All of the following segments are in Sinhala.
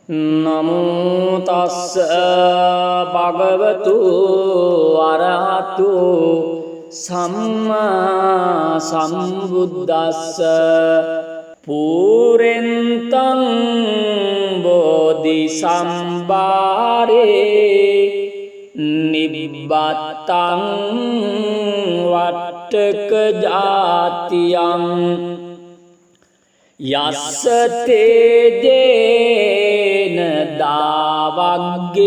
නමෝ තස්ස භගවතු අරහතු සම්මා සම්බුද්දස්ස පූරෙන්තං බෝධි සම්භාරේ නිබ්බත්තං වට්ටක ජාතියං යස්ස තේජේන දාවග්ගේ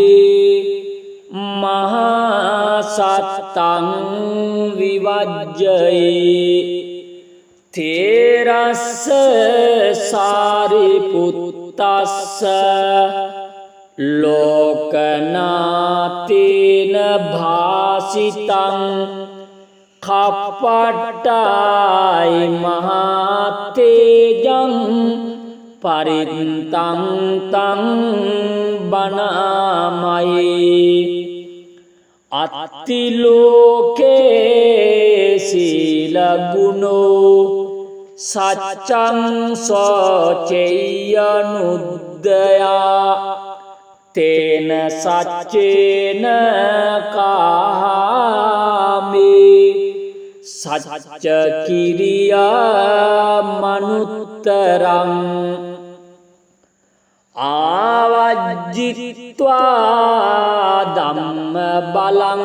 මහා සත්තං විවජ්ජයි තේරස්ස සාරිපුත්තස්ස ලෝකනාතේන භාසිතං කප්පට්ටයි මහතේජං පරිත්තං තං බණමයි අත්තිලෝකේ සීල ගුණෝ සච්චං සෝචේයනුද්දයා තේන සච්චේන කාමේ සච්ච කිරියා මනුත්තරං ආවජ්ජිත්වා ධම්ම බලං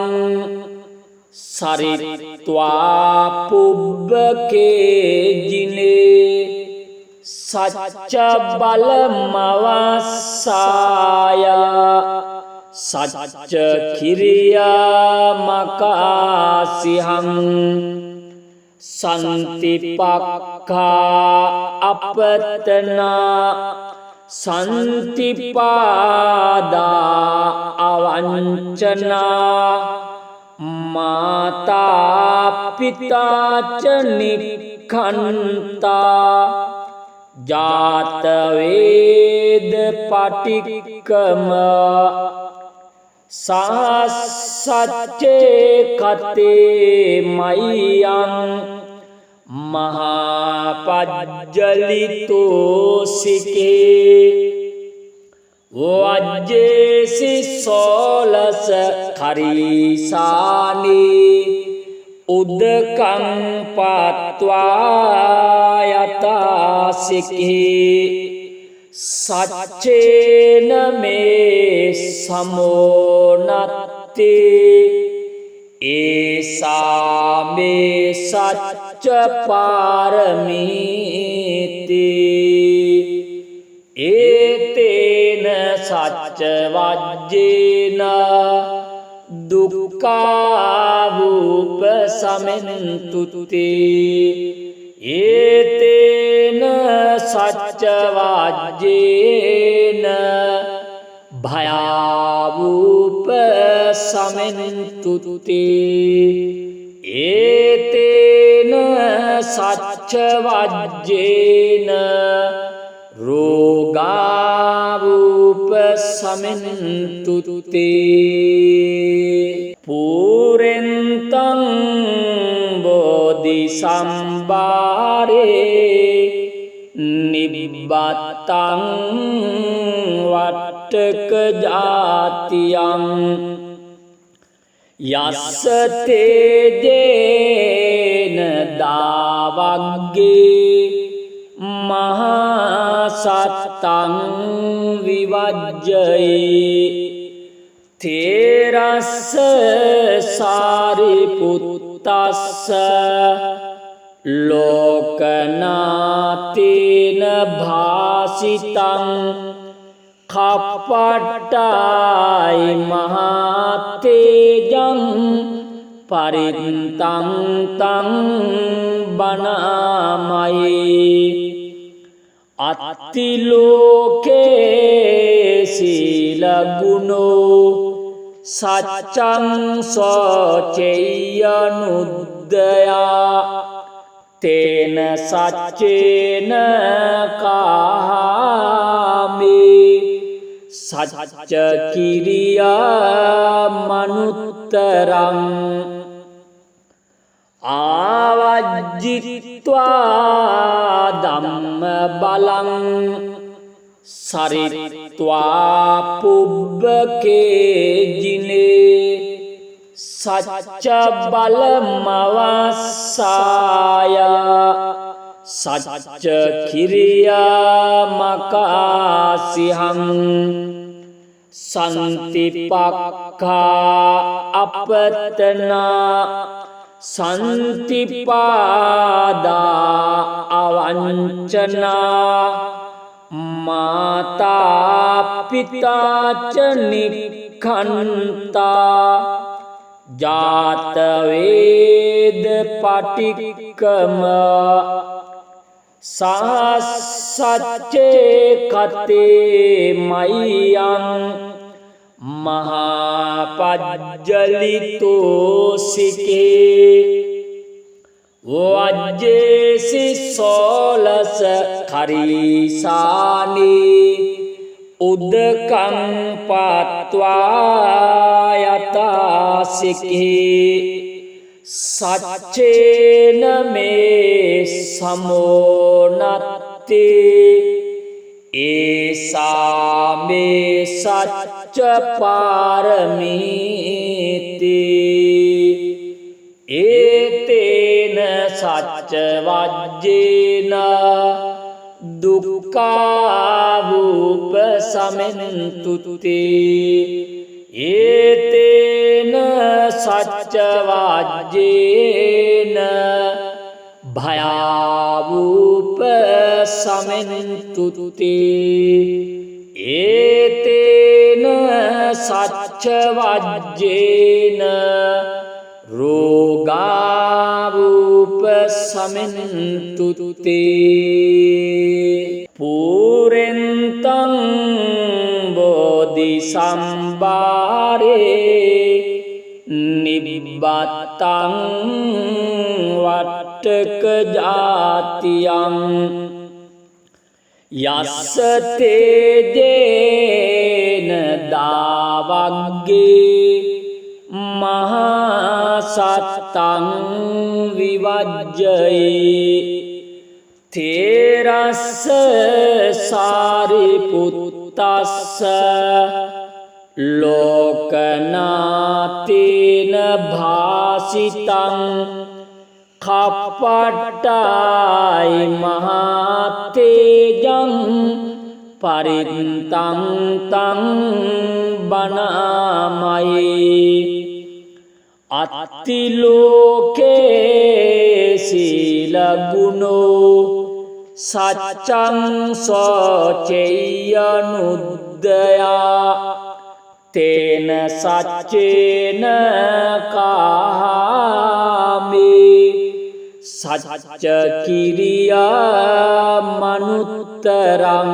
සරිත්වා පුබ්බකේ ජිනේ සච්ච බලමවස්සාය සච්ච කිරියා මකාසිහං සන්තිපක්ඛා අපතනා සන්තිපාදා අවංචනා මාතා පිතාච නික්ඛන්තා ජාත වේද පටික්කම සාසච්චේ කතේ මයං මහාපජ්ජලිතෝසිකේ වජ්ජේසි සෝලස කරීසානී උදකං පත්වා යතාසිකේ සච්චේන මේ සමෝනත්තේ ඒසාමේ සච්ච පාරමීති ඒතේන සච්ච වජ්ජේන දුක්ඛාවූප සමෙන්තුතේ ඒතේන සච්ච වජ්ජේන භයාවූප සමෙන්තුතේ ඒතේන සච්ච වජ්ජේන රෝගාවූප සමෙන්තුතේ පූරෙන්තං බෝධි සම්භාරේ නිබ්බත්තං වට්ටක ජාතියං යස්ස තේජේන දාවග්ගේ මහා සත්තං විවජ්ජයි තේරස්ස සාරිපුත්තස්ස ලෝකනාතේන භාසිතං කප්පට්ටයි මහතේජං පරිත්තං තං බණමයි අත්තිලෝකේ සීල ගුණෝ සච්චං සෝචේයනුද්දයා තේන සච්චේන කාමේ සච්ච කිරියා මනුත්තරං ආවජ්ජිත්වා ධම්ම බලං සරිත්වා සරිත්වා පුබ්බකේ ජිනේ සච්ච බලමවස්සාය සච්ච කිරියාමකාසිහං සන්තිපක්ඛා අපතනා සන්තිපාදා අවංචනා මාතා පිතාච නික්ඛන්තා ජාත වේද පටික්කම සාසච්චේ කතේ මයං මහාපජ්ජලිතෝසිකේ වජ්ජේසි සෝලස කරීසානී උදකං පත්වා යතාසිකේ සච්චේන මේ සමෝනත්තේ ඒසා මේ සච්ච පාරමීති ඒතේන සච්ච වජ්ජේන දුක්ඛාවූප සමෙන්තුතේ ඒතේන සච්ච වජ්ජේන භයාවූප සමෙන්තුතේ ඒතේන සච්ච වජ්ජේන රෝගාවූප සමෙන්තුතේ පුරෙන්තං බෝධි සම්භාරේ නිබ්බත්තං වට්ටක ජාතියං යස්ස තේජේන දාවග්ගේ මහා සත්තං විවජ්ජයි තේරස්ස සාරිපුත්තස්ස ලෝකනාතේන භාසිතං කප්පට්ටායි මහතේජං පරිත්තං තං බණාමයි අත්තිලෝකේ සීලගුණෝ සච්චං සෝචෙය්‍යනුද්දයා තේන සච්චේන කාමේ සච්ච කිරියා මනුත්තරං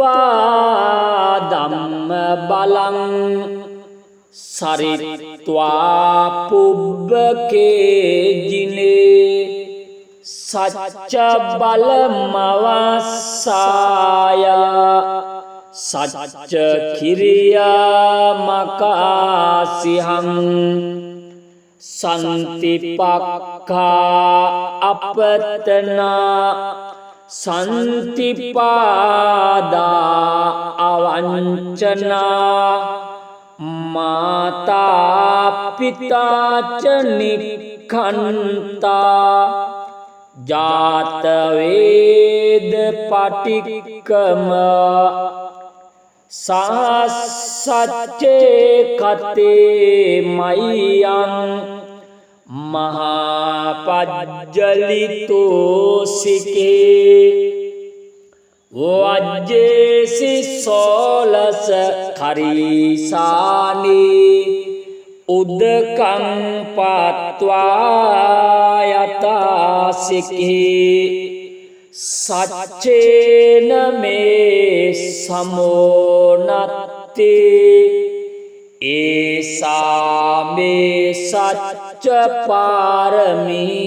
ආවජ්ජිත්වා ධම්ම බලං සරිත්වා පුබ්බකේ ජිනේ සච්ච බලමවස්සාය සච්ච කිරියාමකාසිහං සන්තිපක්ඛා අපතනා සන්තිපාදා අවංචනා මාතා පිතාච නික්ඛන්තා ජාත වේද පටික්කම සාසච්චේ කතේ මයං මහාපජ්ජලිතෝසිකේ වජ්ජේසි සෝලස කරීසානී උදකං පත්වා යතාසිකේ සච්චේන මේ සමෝනත්තේ ඒසා මේ සච්ච පාරමීති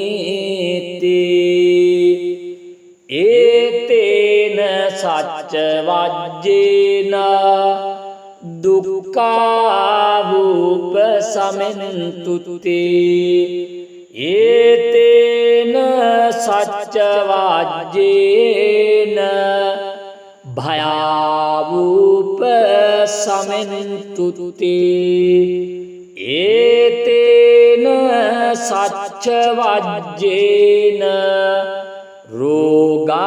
ඒතේන සච්ච වජ්ජේන දුක්ඛාවූප සමෙන්තුතේ ඒතේන සච්චවජ්ජේන භයාවූප සමෙන්තුතේ ඒතේන සච්චවජ්ජේන රෝගාවූප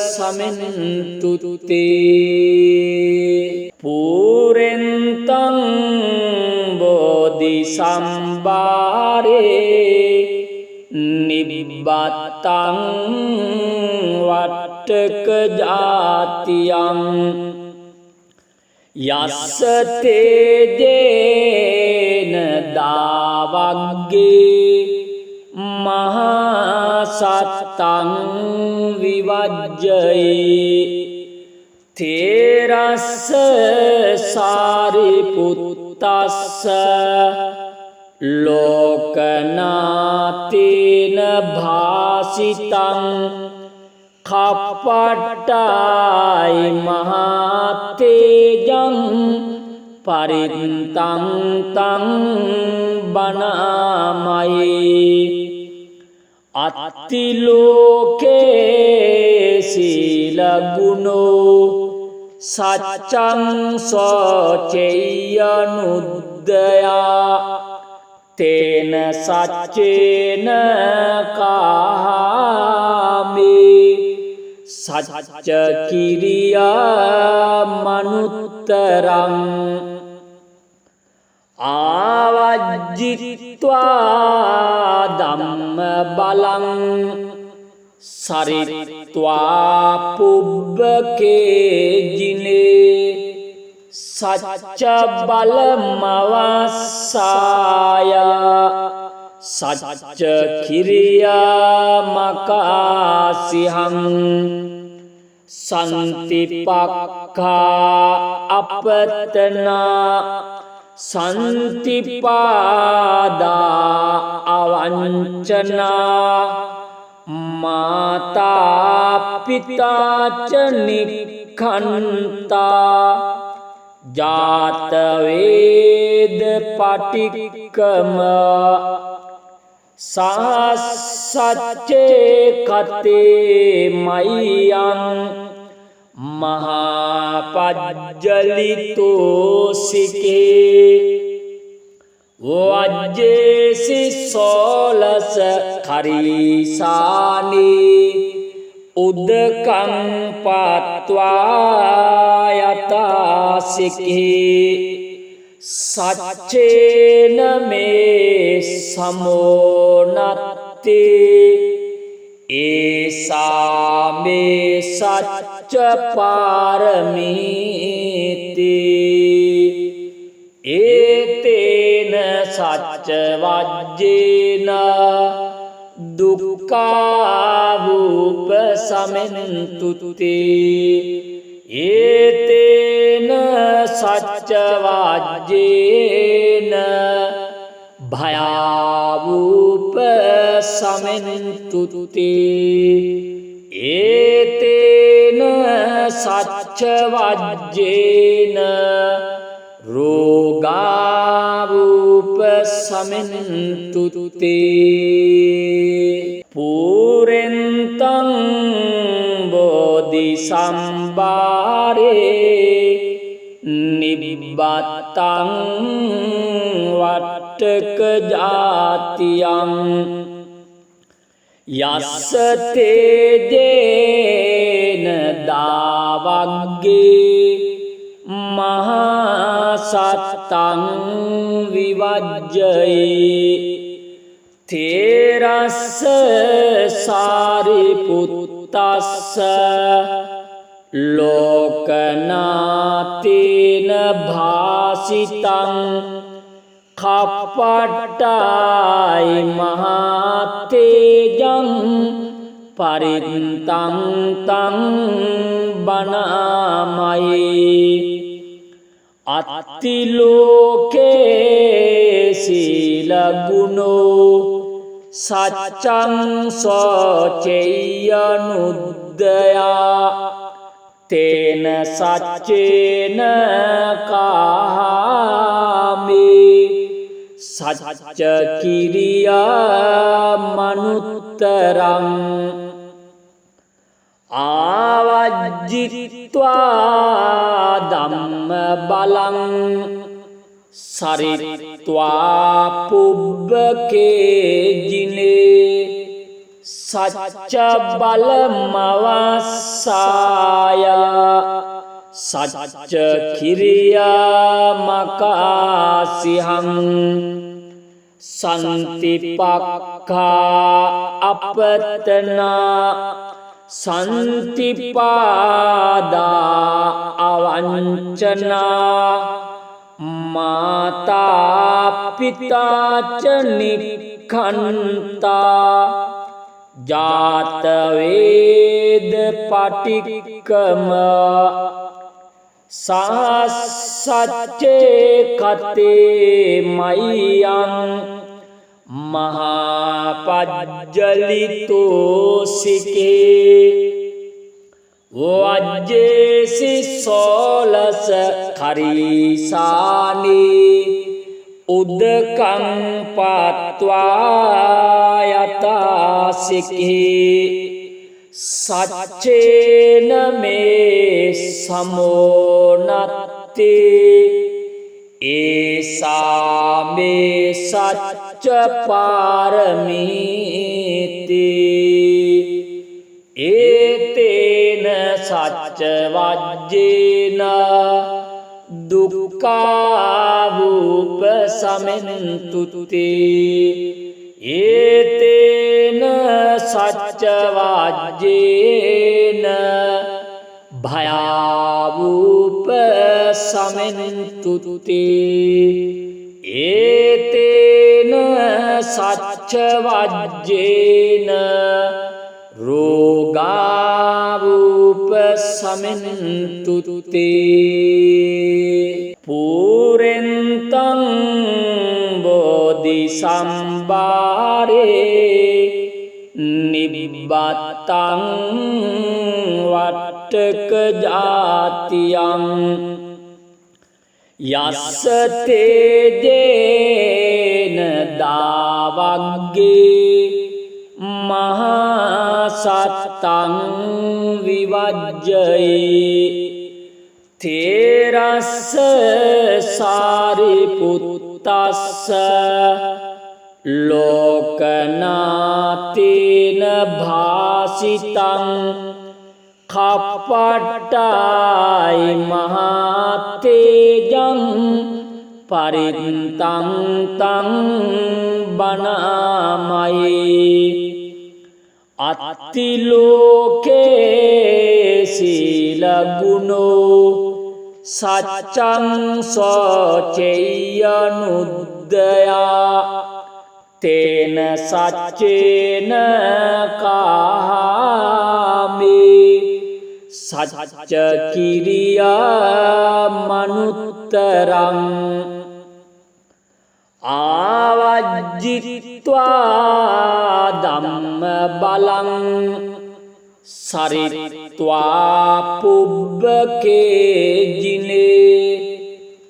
සමෙන්තුතේ පූරෙන්තං බෝධි සම්භාරේ නිබ්බත්තං වට්ටක ජාතියං යස්ස තේජේන දාවග්ගේ මහා සත්තං විවජ්ජයි තේරස්ස සාරිපුත්තස්ස ලෝකනාතේන භාසිතං කප්පට්ටායි මහතේජං පරිත්තං තං බණාමයි අත්තිලෝකේ සීලගුණෝ සච්චං සෝචෙය්‍යනුද්දයා තේන සච්චේන කාමේ සච්ච කිරියා මනුත්තරං ආවජ්ජිත්වා ධම්ම බලං සරිත්වා පුබ්බකේජිනේ සච්ච බලමවස්සාය සච්ච කිරියා මකාසිහං සන්තිපක්ඛා අපතනා සන්තිපාදා අවංචනා මාතා පිතාච නික්ඛන්තා ජාත වේද පටික්කම සාසච්චේ කතේ මයං මහාපජ්ජලිතෝ සිකේ වජ්ජේසි සෝලස කරීසානී උදකං පත්වා යතාසිකේ සච්චේන මේ සමෝනත්තේ ඒසා මේ සච්ච පාරමීති ඒතේන සච්ච වජ්ජේන දුක්ඛාවූප සමෙන්තුතේ ඒතේන සච්ච වජ්ජේන භයාවූප සමෙන්තුතේ ඒතේන සච්ච වජ්ජේන රෝගාවූප සමෙන්තුතේ පූරෙන්තං බෝධි සම්භාරේ නිබ්බත්තං වට්ටක ජාතියං යස්ස තේජේන දාවග්ගේ මහා සත්තං විවජ්ජයි තේරස්ස සාරිපුත්තස්ස ලෝකනාතේන භාසිතං කප්පට්ටායි මහතේජං පරිත්තං තං බණාමයි අත්තිලෝකේ සීලගුණෝ සච්චං සෝචෙය්‍යනුද්දයා තේන සච්චේන කාමේ සච්ච කිරියා මනුත්තරං ආවජ්ජිත්වා ධම්ම බලං සරිත්වා පුබ්බකේජිනේ සච්ච බලමවස්සාය සච්ච කිරියා මකාසිහං සන්තිපක්ඛා අපතනා සන්තිපාදා අවංචනා මාතා පිතාච නික්ඛන්තා ජාත වේද පටික්කම සච්චේ කතේ මයං මහාපජ්ජලිතෝසිකේ වජ්ජේසි සෝලස කරීසානී උදකං පාත්වා යතාසිකේ සච්චේන මේ සමෝනත්තේ ඒසා මේ සච්ච පාරමීති ඒතේන සච්ච වජ්ජේන දුක්ඛාවූප සමෙන්තුතේ ඒතේන සච්ච වජ්ජේන භයාවූප සමෙන්තුතේ ඒතේන සච්ච වජ්ජේන රෝගාවූප සමෙන්තුතේ පුරෙන්තං බෝධි සම්භාරේ නිබ්බත්තං වට්ටක ජාතියං යස්ස තේජේන දාවග්ගේ මහා සත්තං විවජ්ජයි තේරස්ස සාරිපුත්තස්ස ලෝකනාතේන භාසිතං කප්පට්ටායි මහතේජං පරිත්තං තං බණාමයි අත්තිලෝකේ සීල ගුණෝ සච්චං සෝචෙය්‍යනුද්දයා තේන සච්චේන කාමේ සච්ච කිරියා මනුත්තරං ආවජ්ජිත්වා ධම්ම බලං සරිත්වා පුබ්බකේජිනේ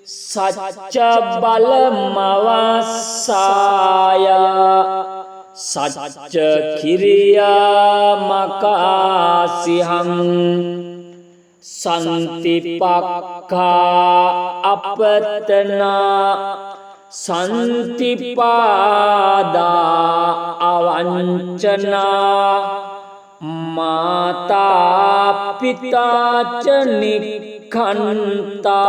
සච්ච බලමවස්සාය සච්ච කිරියා මකාසිහං සන්තිපක්ඛා අපතනා සන්තිපාදා අවංචනා මාතා පිතාච නික්ඛන්තා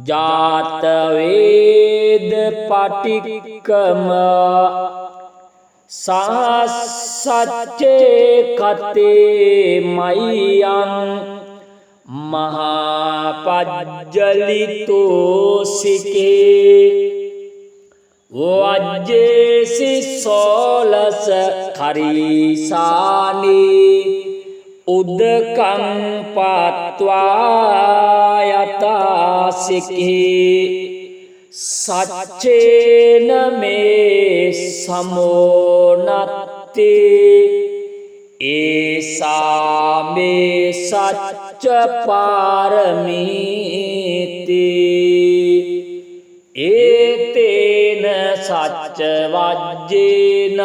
ජාත වේද පටික්කම සච්චේ කතේ මයං මහාපජ්ජලිතෝසිකේ වජ්ජේසි සෝලස කරීසානී උදකං පාත්වා යතාසිකේ සච්චේන මේ සමෝනත්තේ ඒසා මේ සච්ච පාරමීති ඒතේන සච්ච වජ්ජේන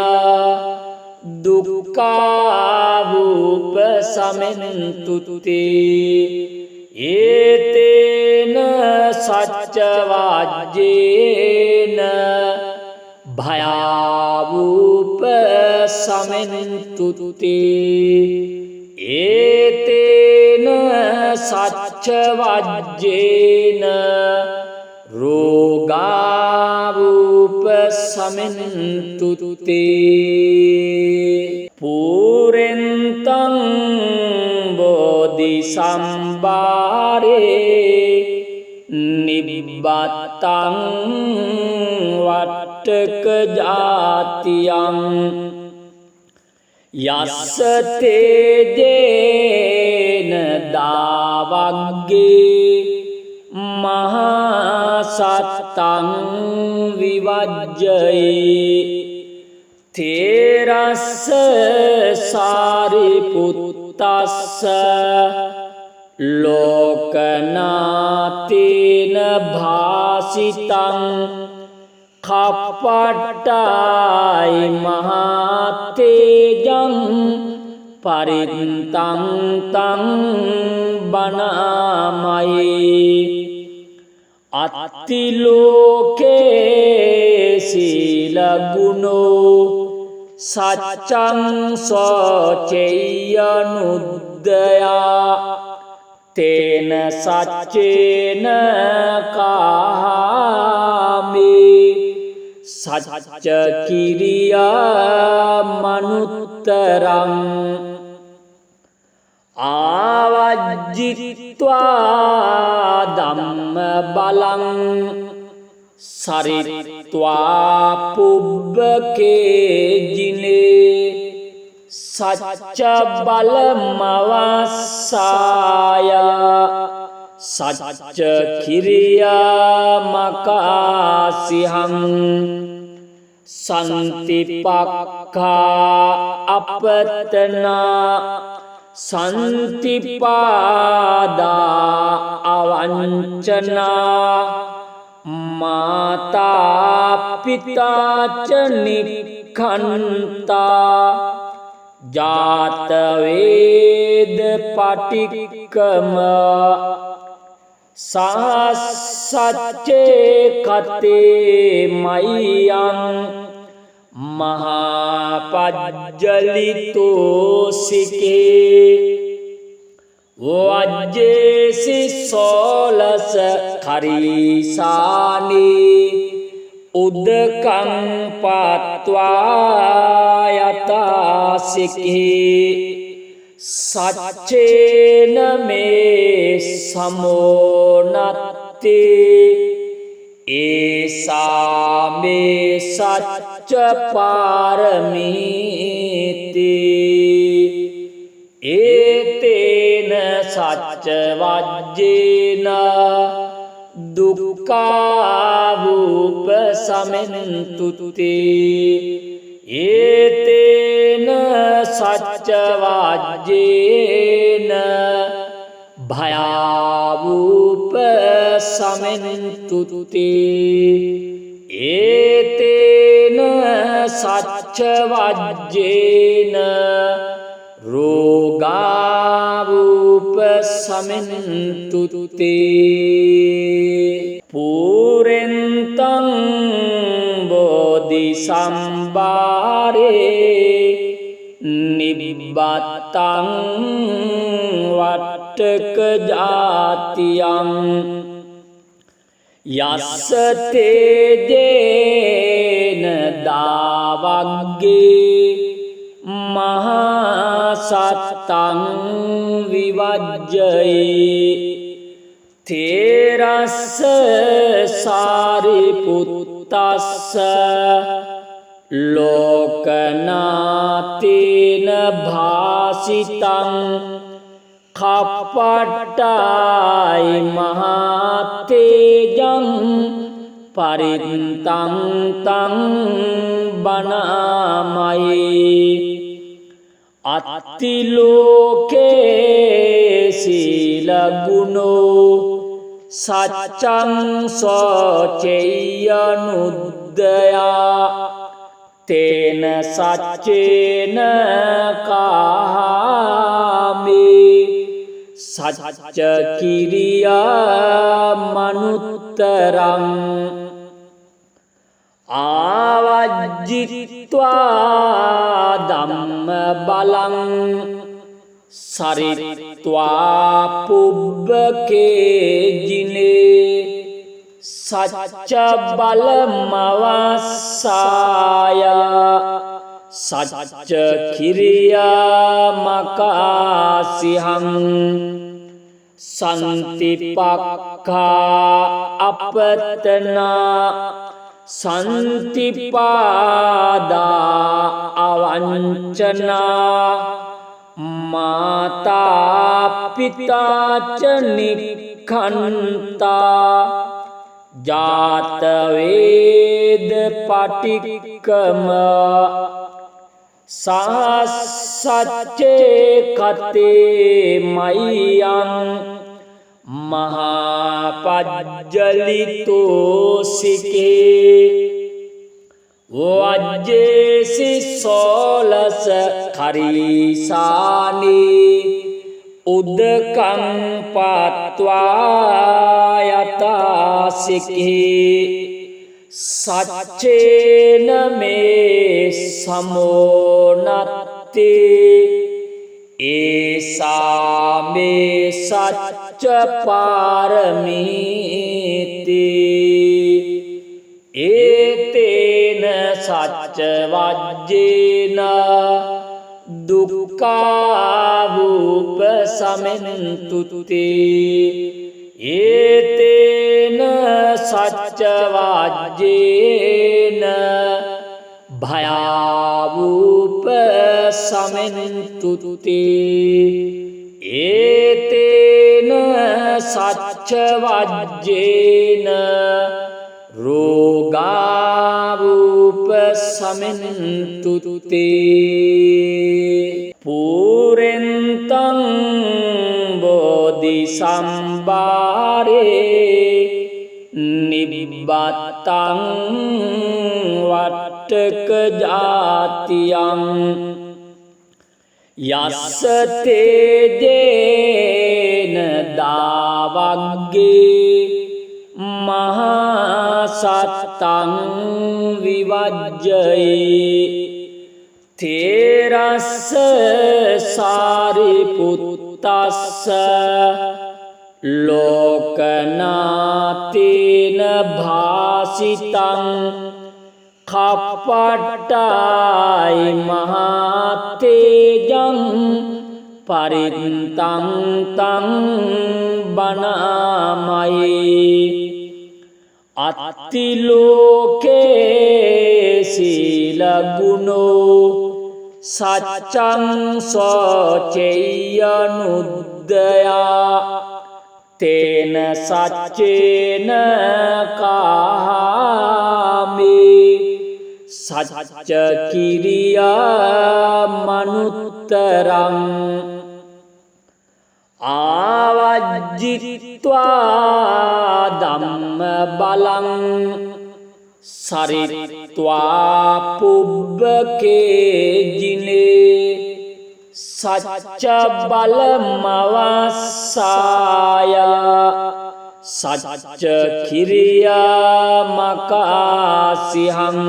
දුක්ඛාවූප සමෙන්තුත්තේ ඒතේන සච්ච වජ්ජේන භයාවූප සමෙන්තුත්තේ ඒතේන සච්ච වජ්ජේන රෝගාවූප සමෙන්තුත්තේ පුරෙන්තං බෝධි සම්භාරේ නිබ්බත්තං වට්ටක ජාතියං යස්ස තේජේන දාවග්ගේ මහා සත්තං විවජ්ජයි තේරස්ස සාරිපුත්තස්ස ලෝකනාතේන භාසිතං කප්පට්ටයි මහතේජං පරිත්තං තං බණාමයි අත්තිලෝකේ සීලගුණෝ සච්චං සෝචෙය්‍යනුද්දයා තේන සච්චේන කාමේ සච්ච කිරියා මනුත්තරං ආවජ්ජිත්වා ධම්ම බලං සරිත්වා පුබ්බකේ ජිනේ සච්ච බලමවස්සාය සච්ච කිරියා මකාසිහං සන්තිපක්ඛා අපතනා සන්තිපාදා අවංචනා මාතා පිතාච නික්ඛන්තා ජාත වේද පටික්කම සහස්සච්චේ කතේ මයං මහාපජ්ජලිතෝසිකේ වජ්ජේසි සෝලස කරීසානී උදකං පාත්වා යතාසිකේ සච්චේන මේ සමෝනත්තේ ඒසා මේ සච්ච පාරමීති ඒතේන සච්ච වජ්ජේන දුක්ඛාවූප සමෙන්තුත්තේ ඒතේන සච්ච වජ්ජේන භයාවූප සමෙන්තුත්තේ ඒතේන සච්ච වජ්ජේන රෝගාවූප සමෙන්තුත්තේ පුරෙන්තං බෝධි සම්භාරේ නිබ්බත්තං වට්ටක ජාතියං යස්ස තේජේන දාවග්ගේ මහා සත්තං විවජ්ජයි තේරස්ස සාරිපුත්තස්ස ලෝකනාතේන භාසිතං කප්පට්ටයි මහතේජං පරිත්තං තං බණාමයි අත්තිලෝකේ සීලගුණෝ සච්ඡං සෝචේයනුද්දයා තේන සච්චේන කාමේ සච්ච කිරියා මනුත්තරං ආවජ්ජිත්වා ධම්ම බලං සරිත්වා පුබ්බකේජිනේ සච්ච බලමවස්සාය සච්ච කිරියා මකාසිහං සන්තිපක්ඛා අපතනා සන්තිපාදා අවංචනා මාතා පිතාච නික්ඛන්තා ජාත වේද පටික්කම සාසච්චේ කතේ මයං මහාපජ්ජලිතෝසිකේ වජ්ජේසි සෝලස කරීසානී උද්දකං පාත්වා යතාසිකේ සච්චේන මේ සමෝනත්තේ ඒසාමේ සච්ච පාරමීති ඒතේන සච්ච වජ්ජේන දුක්ඛාවූප සමෙන්තුතේ ඒතේන සච්ච වජ්ජේන භයාවූප සමෙන්තුතේ ඒතේන සච්ච වජ්ජේන රෝගාවූප සමෙන්තුතේ පුරෙන්තං බෝධි සම්භාරේ නිබ්බත්තං වට්ටක ජාතියං යස්ස තේජේන දාවග්ගේ මහා සත්තං විවජ්ජයේ තේරස්ස සාරිපුත්තස්ස ලෝකනාතේන භාසිතං කප්පට්ටායි මහතේජං පරිත්තං තං බණාමයි අත්තිලෝකේ සීලගුණෝ සච්ඡං සෝචේයනුද්දයා තේන සච්චේන කාමේ සච්ච කිරියා මනුත්තරං ආවජ්ජිත්වා ධම්ම බලං සරිත්වා පුබ්බකේජිනේ සච්ච බලමවස්සාය සච්ච කිරියා මකාසිහං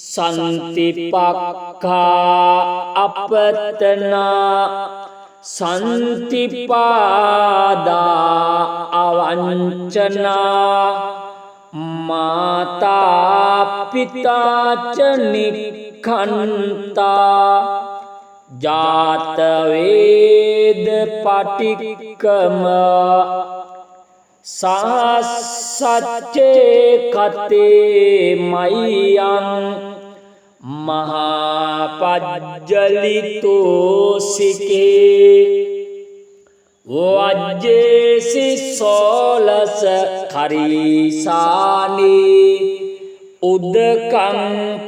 සන්තිපක්ඛා අපතනා සන්තිපාදා අවංචනා මාතා පිතාච නික්ඛන්තා ජාත වේද පටික්කම සාසච්චේ කතේ මයං මහාපජ්ජලිතෝසිකේ වජ්ජේසි සෝලස කරීසානී උද්දකං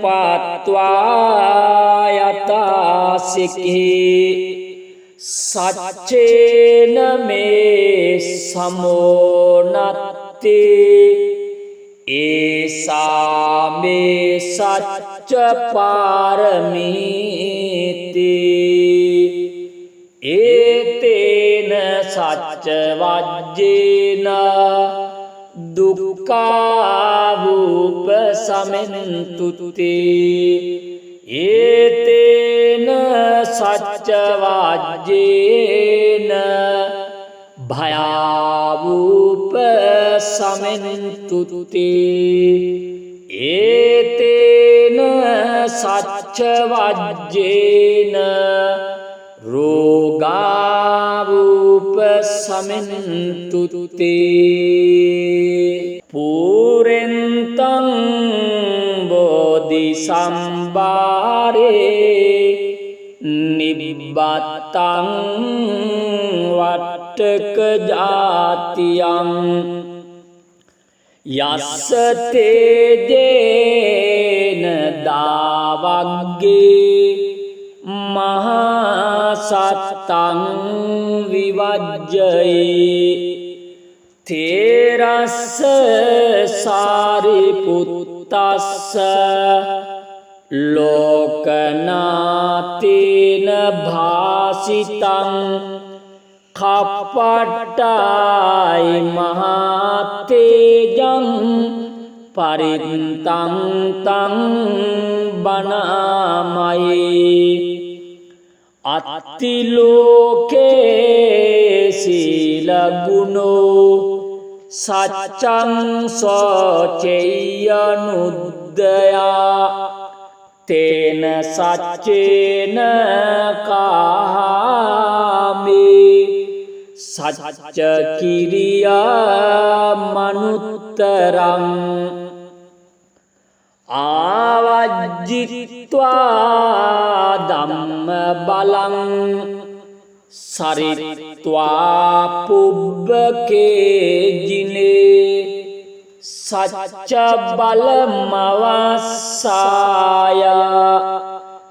පාත්වා යතාසිකේ සච්චේන මේ සමෝනත්තේ ඒසා මේ සච්ච පාරමීති ඒතේන සච්ච වජ්ජේන දුක්ඛාවූප සමෙන්තුතේ ඒතේන සච්ච වජ්ජේන භයාවූප සමෙන්තුතේ ඒතේන සච්ච වජ්ජේන රෝගාවූප සමෙන්තුතේ පුරෙන්තං බෝධි සම්භාරේ නිබ්බත්තං වට්ටක ජාතියං යස්ස තේජේන දාවග්ගේ මහා සත්තං විවජ්ජයි තේරස්ස සාරිපුත්තස්ස ලෝකනාතේන භාසිතං කප්පට්ටයි මහතේජං පරිත්තං තං බණාමයි අත්තිලෝකේ සීල ගුණෝ සච්චං සෝචෙයනුද්දයා තේන සච්චේන කාමේ සච්ච කිරියා මනුත්තරං ආවජ්ජිත්වා ධම්ම බලං සරිත්වා පුබ්බකේ ජිනේ සච්ච බලමවස්සාය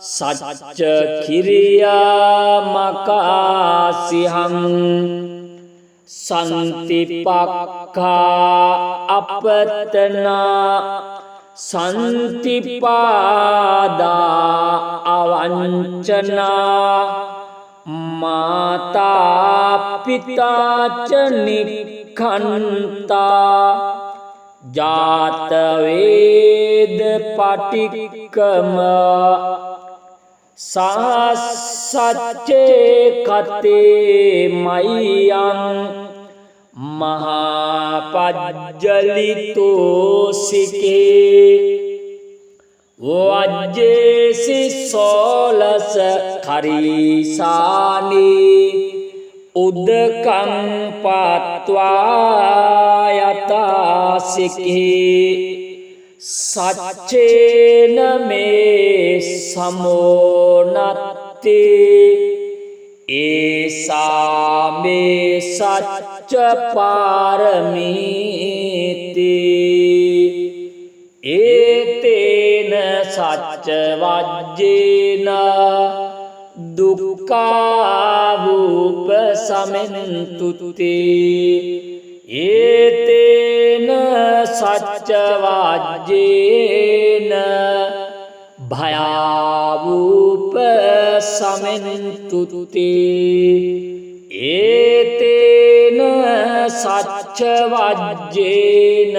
සච්ච කිරියා මකාසිහං සන්තිපක්ඛා අපතනා සන්තිපාදා අවංචනා මාතා පිතාච නික්ඛන්තා ජාත වේද පටික්කම සච්චේ කතේ මයං මහාපජ්ජලිතෝ සිකේ වජ්ජේසි සෝලස කරීසානී උදකං පාත්වා යතාසිකේ සච්චේන මේ සමෝනත්තේ ඒසා මේ සච්ච පාරමීති ඒතේන සච්ච වජ්ජේන දුක්ඛාවූප සමෙන්තුතේ ඒතේන සච්ච වජ්ජේන භයාවූප සමෙන්තුතේ ඒතේන සච්ච වජ්ජේන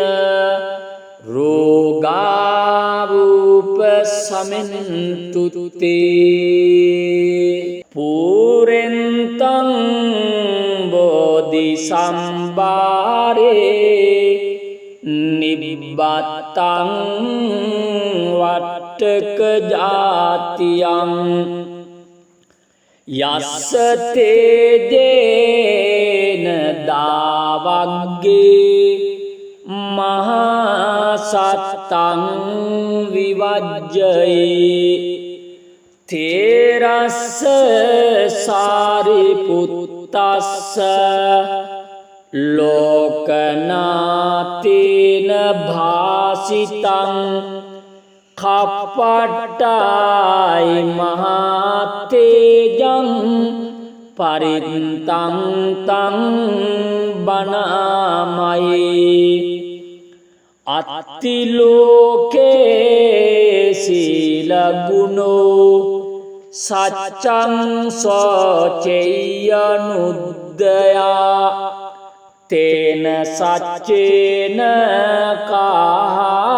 රෝගාවූප සමෙන්තුතේ පුරෙන්තං බෝධි සම්භාරේ නිබ්බත්තං වට්ටක ජාතියං යස්ස තේජේන දාවග්ගේ මහා සත්තං විවජ්ජයි තේරස්ස සාරිපුත්තස්ස ලෝකනාතේන භාසිතං කප්පට්ටයි මහතේජං පරිත්තං තං බණාමයි අත්ති ලෝකේ සීල ගුණෝ සච්ඡං සෝචේයනුද්දයා තේන සච්චේන කාමේ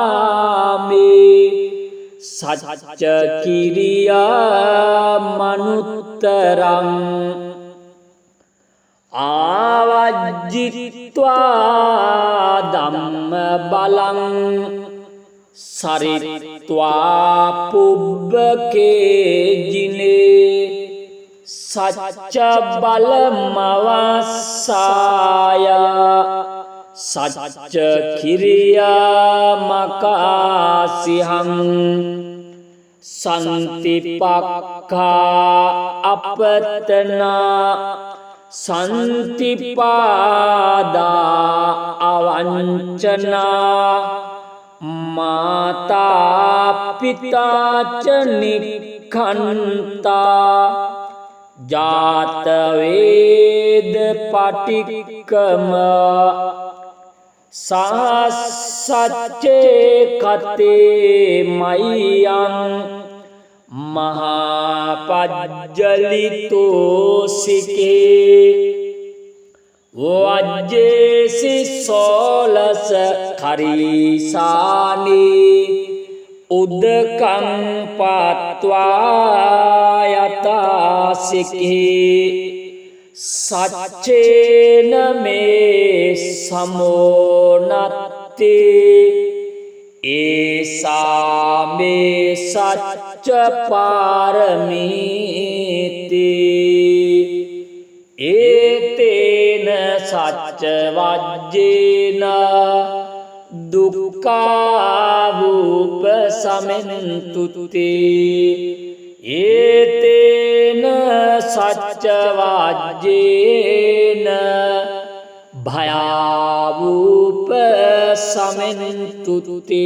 සච්ච කිරියා මනුත්තරං ආවජ්ජිත්වා ධම්ම බලං සරිත්වා පුබ්බකේ ජිනේ සච්ච බලමවස්සාය සච්ච කිරියා මකාසිහං සන්තිපක්ඛා අපතනා සන්තිපාදා අවංචනා මාතා පිතාච නික්ඛන්තා ජාත වේද පටික්කම සාසච්චේ කතේ මයං මහාපජ්ජලිතෝ සිකේ වජ්ජේසි සෝලස කරීසානී උදකං පත්වා යතාසිකේ සච්චේන මේ සමෝනත්තේ ඒසාමේ සච්ච පාරමීති ඒතේන සච්ච වජ්ජේන දුක්ඛාවූප සමෙන්තුතේ ඒතේන සච්ච වජ්ජේන භයාවූප සමෙන්තුතේ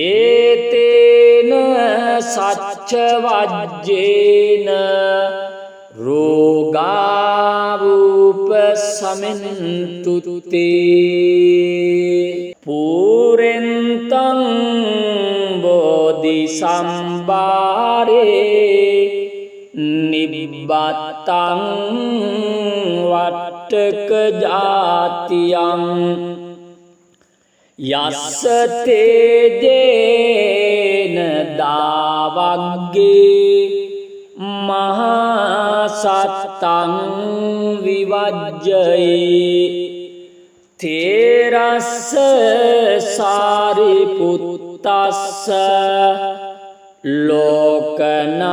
ඒතේන සච්ච වජ්ජේන රෝගාවූප සමෙන්තුතේ පුරෙන්තං බෝධි සම්භාරේ නිබ්බත්තං වට්ටක ජාතියං යස්ස තේජේන දාවග්ගේ මහා සත්තං විවජ්ජයි තේරස්ස සාරිපුත්තස්ස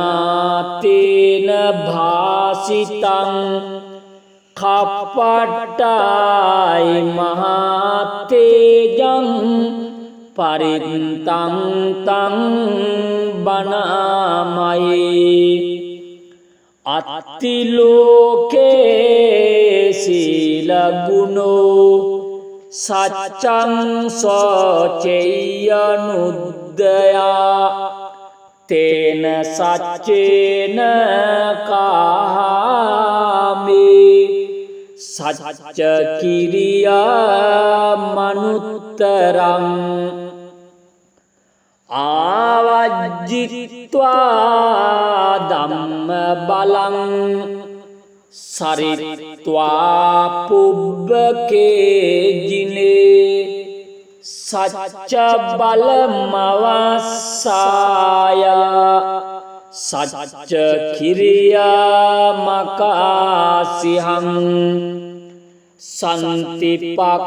ලෝකනාතේන භාසිතං කප්පට්ටායි මහතේජං පරිත්තං තං බණාමයි අත්ති ලෝකේ සීල ගුණෝ සච්ඡං සෝචේයනුද්දයා තේන සච්චේන කාමේ සච්ච කිරියා මනුත්තරං ආවජ්ජිත්වා ධම්ම බලං සරිත්වා පුබ්බකේ ජිනේ සච්ච බලමවස්සාය සච්ච කිරියා මකාසිහං සන්තිපක්ඛා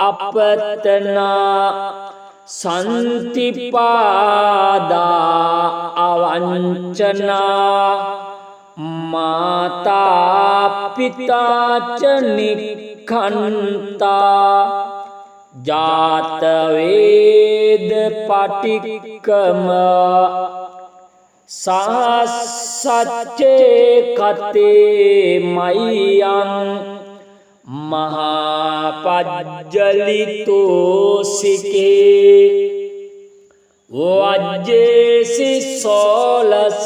අපතනා සන්තිපාදා අවංචනා මාතා පිතාච නික්ඛන්තා ජාත වේද පටික්කම සාසච්චේ කතේ මයං මහාපජ්ජලිතෝ සිකේ වජ්ජේසි සෝලස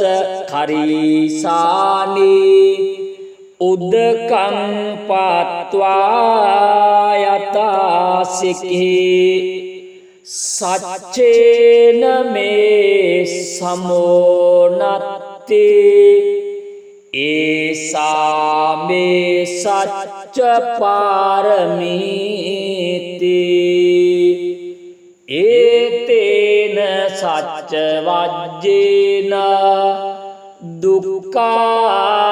කරීසානී උදකං පාත්වා යතාසිකී සච්චේන මේ සමෝනත්ති ඒසා මේ සච්ච පාරමීති ඒතේන සච්ච වජ්ජේන දුක්ඛාවූප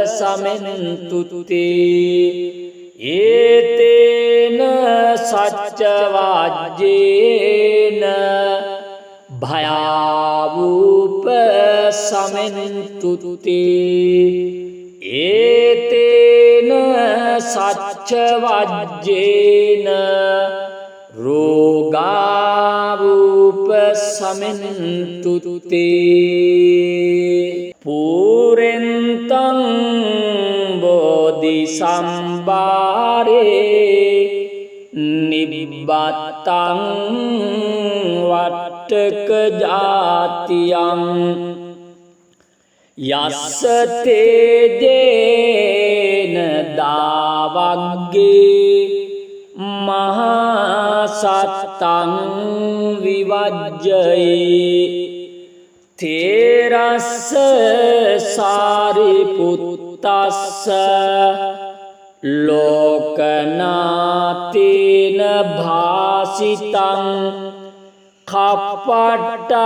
සමෙන්තුති ඒතේන සච්ච වජ්ජේන භයාවූප සමෙන්තුති ඒතේන සච්ච වජ්ජේන රෝගාවූප සමෙන්තුති පුරෙන්තං බෝධි සම්භාරේ නිබ්බත්තං වට්ටක ජාතියං යස්ස තේජේන දාවග්ගේ මහා සත්තං විවජ්ජයි තේරස්ස සාරිපුත්තස්ස ලෝකනාතේන භාසිතං කප්පට්ටායි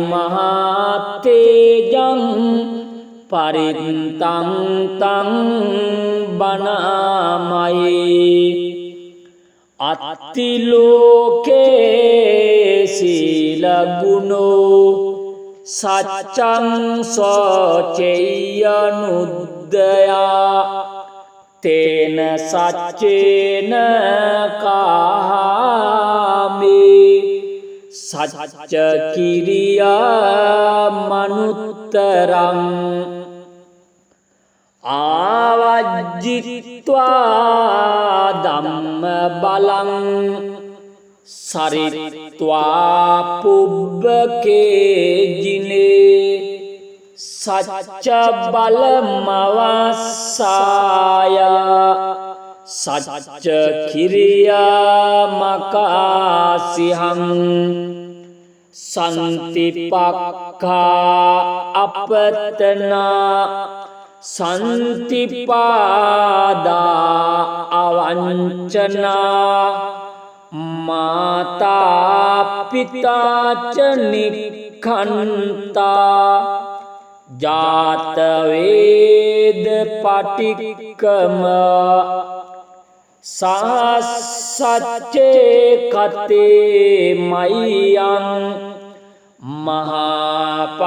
මහතේජං පරිත්තං තං බණාමයි අත්තිලෝකේ සීලගුණෝ සච්චං සෝචෙය්‍යනුද්දයා තේන සච්චේන කාමේ සච්ච කිරියා මනුත්තරං ආවජ්ජිත්වා ධම්ම බලං සරිත්වා පුබ්බකේ ජිනේ සච්ච බලමවස්සාය සච්ච කිරියා මකාසිහං සන්තිපක්ඛා අපතනා සන්තිපාදා අවංචනා මාතා පිතාච නික්ඛන්තා ජාත වේද පටික්කම සාසච්චේ කතේ මයං මහාපජ්ජලිතෝසිකේ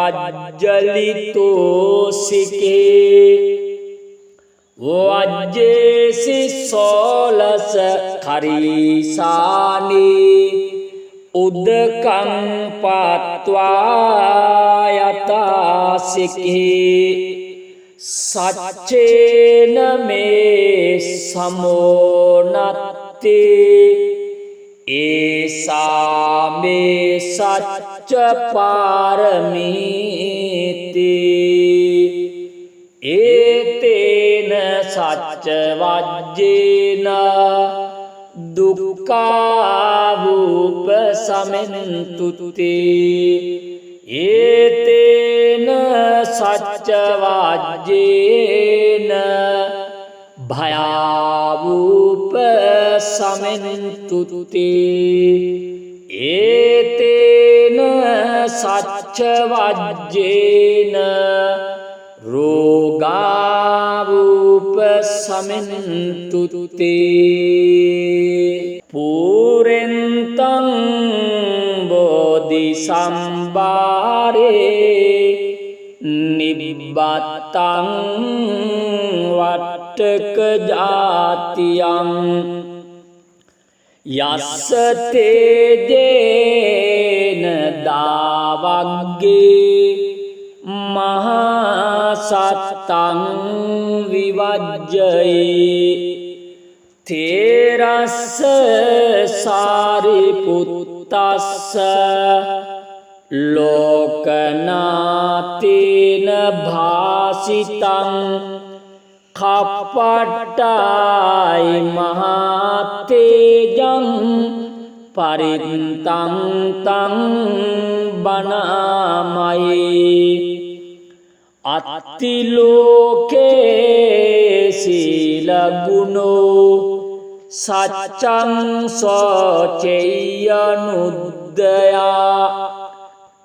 වජ්ජේසි සෝලස කරීසානී උදකං පාත්වා යතාසිකී සච්චේන මේ සමෝනත්ති ඒසා මේ සච්ච පාරමීති ඒතේන සච්ච වජ්ජේන දුක්ඛාවූප සමෙන්තුති ඒතේන සච්ච වජ්ජේන භයාවූප සමෙන්තුති ඒතේන සච්ච වජ්ජේන රෝගාවූප සමෙන්තුති පුරෙන්තං බෝධි සම්භාරේ නිබ්බත්තං වට්ටක ජාතියං යස්ස තේජේන දාවග්ගේ මහා සත්තං විවජ්ජයි තේරස්ස සාරිපුත්තස්ස පුත්තස්ස ලෝකනාතේන භාසිතං කප්පට්ටායි මහතේජං පරිත්තං තං බණාමයි අත්තිලෝකේ සීලගුණෝ සච්චං සෝචෙය්‍යනුද්දයා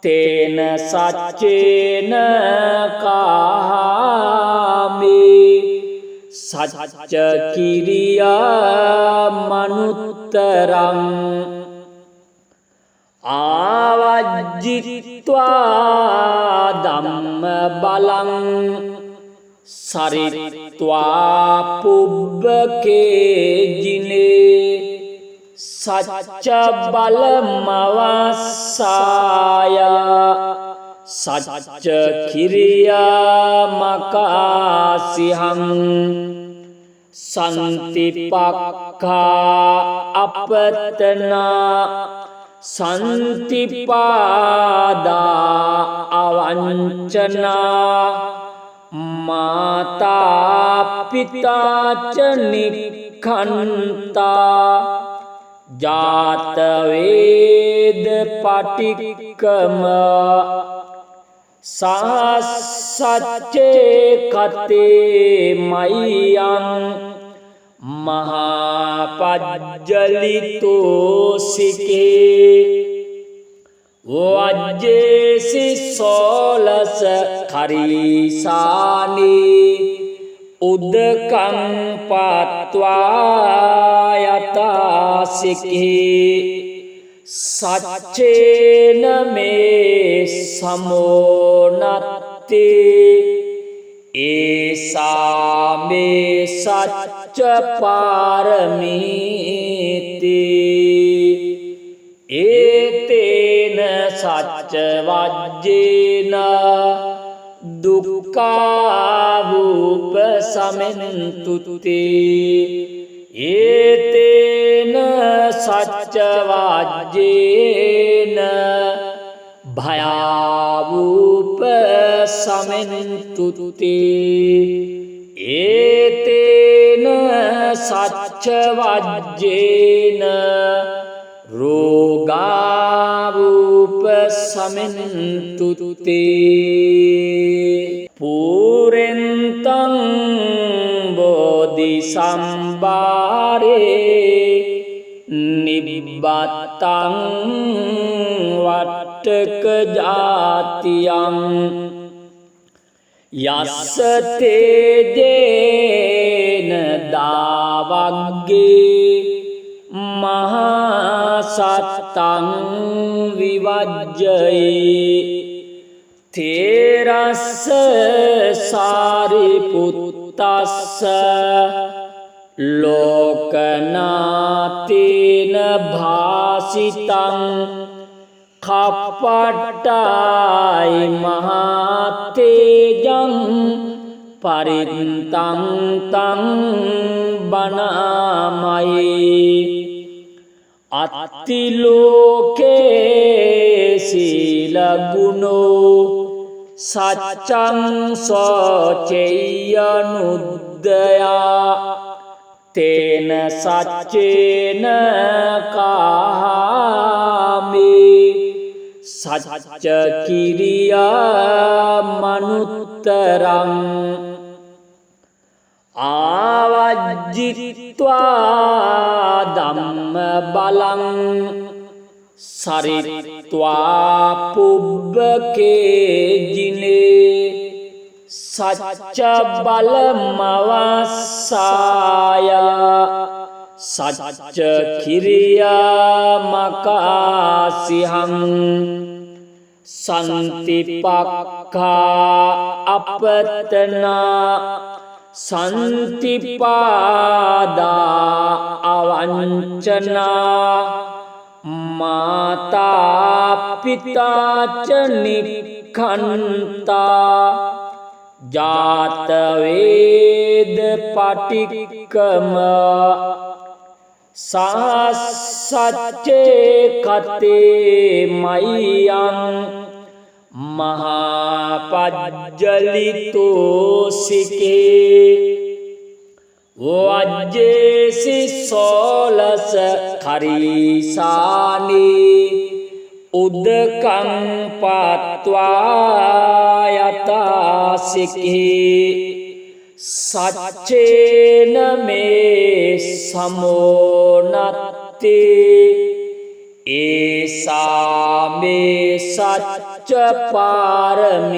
තේන සච්චේන කාමේ සච්ච කිරියා මනුත්තරං ආවජ්ජිත්වා ධම්ම බලං සරිත්වා පුබ්බකේජිනේ සච්ච බලමවස්සාය සච්ච කිරියා මකාසිහං සන්තිපක්ඛා අපතනා සන්තිපාදා අවංචනා මාතා පිතාච නික්ඛන්තා ජාත වේද පටික්කම සාසච්චේ කතේ මයං මහාපජ්ජලිතෝ සිකේ වජ්ජේසි සෝලස කරීසානී උදකං පත්වා යතාසිකේ සච්චේන මේ සමෝනත්තේ ඒසාමේ සච්ච පාරමීති ඒතේන සච්ච වජ්ජේන දුක්ඛාවූප සමෙන්තුතේ ඒතේන සච්ච වජ්ජේන භයාවූප සමෙන්තුතේ ඒතේන සච්ච වජ්ජේන රෝගාවූප සමෙන්තුතේ පුරෙන්තං බෝධි සම්භාරේ නිබ්බත්තං වට්ටක ජාතියං යස්ස තේජේන දාවග්ගේ මහා සත්තං විවජ්ජයි තේරස්ස සාරිපුත්තස්ස ලෝකනාතේන භාසිතං කප්පට්ටායි මහතේජං පරිත්තං තං බණාමයි අත්තිලෝකේ සීලගුණෝ සච්චං සෝචෙය්‍යනුද්දයා තේන සච්චේන කාමේ සච්ච කිරියා මනුත්තරං ආවජ්ජිත්වා ධම්ම බලං සරිත්වා පුබ්බකේජිනේ සච්ච බලමවස්සාය සච්ච කිරියා මකාසිහං සන්තිපක්ඛා අපතනා සන්තිපාදා අවංචනා මාතා පිතාච නික්ඛන්තා ජාත වේද පටික්කම සාසච්චේ කතේ මයං මහාපජ්ජලිතෝසිකේ වජ්ජේසි සෝලස කරීසානී උදකං පාත්වා යතාසිකේ සච්චේන මේ සමෝනත්තේ ඒසා මේ සච්ච පාරමීති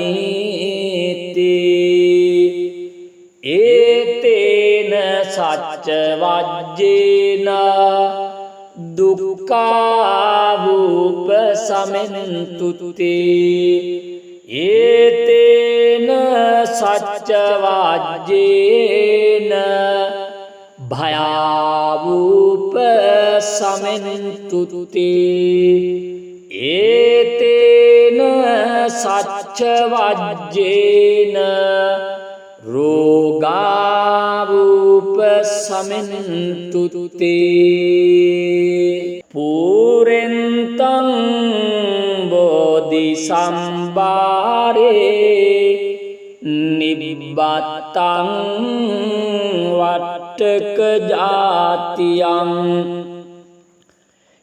ඒතේන සච්ච වජ්ජේන දුක්ඛාවූප සමෙන්තුතේ ඒතේන සච්ච වජ්ජේන භයාවූප සමෙන්තුතේ ඒතේන සච්ච වජ්ජේන රෝගාවූප සමෙන්තුතේ පුරෙන්තං බෝධි සම්භාරේ නිබ්බත්තං වට්ටක ජාතියං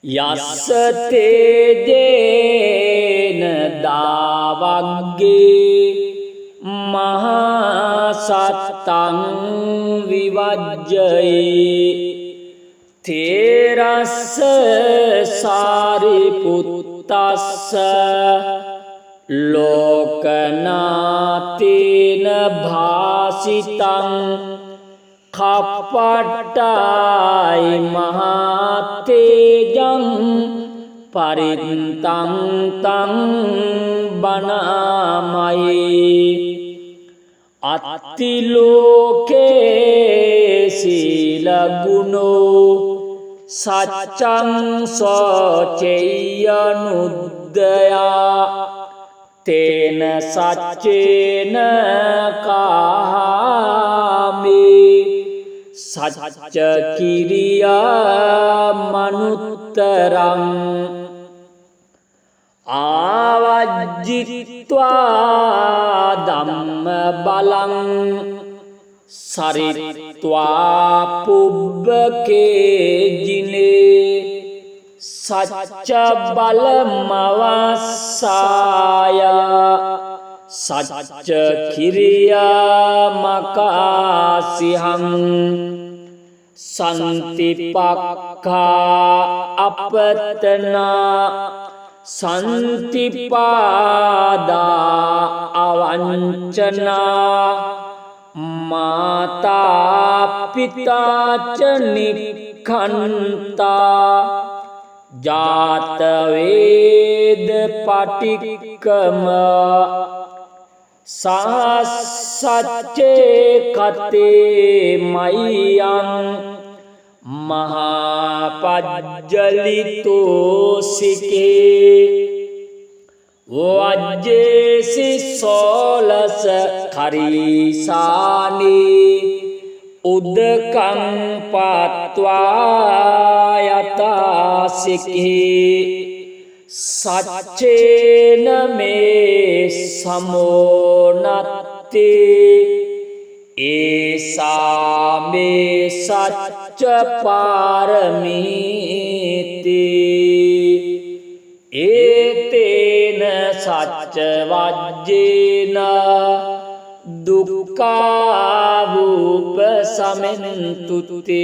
යස්ස තේජේන දාවග්ගේ මහා සත්තං විවජ්ජයි තේරස්ස සාරිපුත්තස්ස ලෝකනාතේන භාසිතං කප්පට්ටයි මහතේජං පරිත්තං තං බණාමයි අත්තිලෝකේ සීල ගුණෝ සච්චං සෝචෙයනුද්දයා තේන සච්චේන කාමේ සච්ච කිරියා මනුත්තරං ආවජ්ජිත්වා ධම්ම බලං සරිත්වා පුබ්බකේ ජිනේ සච්ච බලමවස්සාය සච්ච කිරියා මකාසිහං සන්තිපක්ඛා අපතනා සන්තිපාදා අවංචනා මාතා පිතාච නික්ඛන්තා ජාත වේද පටික්කම සාසච්චේ කතේ මයං මහාපජ්ජලිතෝසිකේ වජ්ජේසි සෝලස කරීසානී උදකං පාත්වා යතාසිකේ සච්චේන මේ සමෝනත්තේ ඒසා මේ සච්ච පාරමීති ඒතේන සච්ච වජ්ජේන දුක්ඛාවූප සමෙන්තුතේ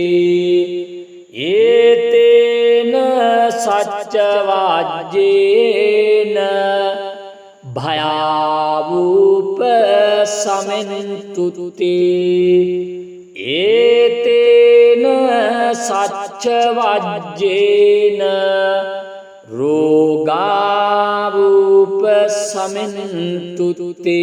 ඒතේන සච්ච වජ්ජේන භයාවූප සමෙන්තුතේ ඒතේන සච්ච වජ්ජේන රෝගාවූප සමෙන්තුතේ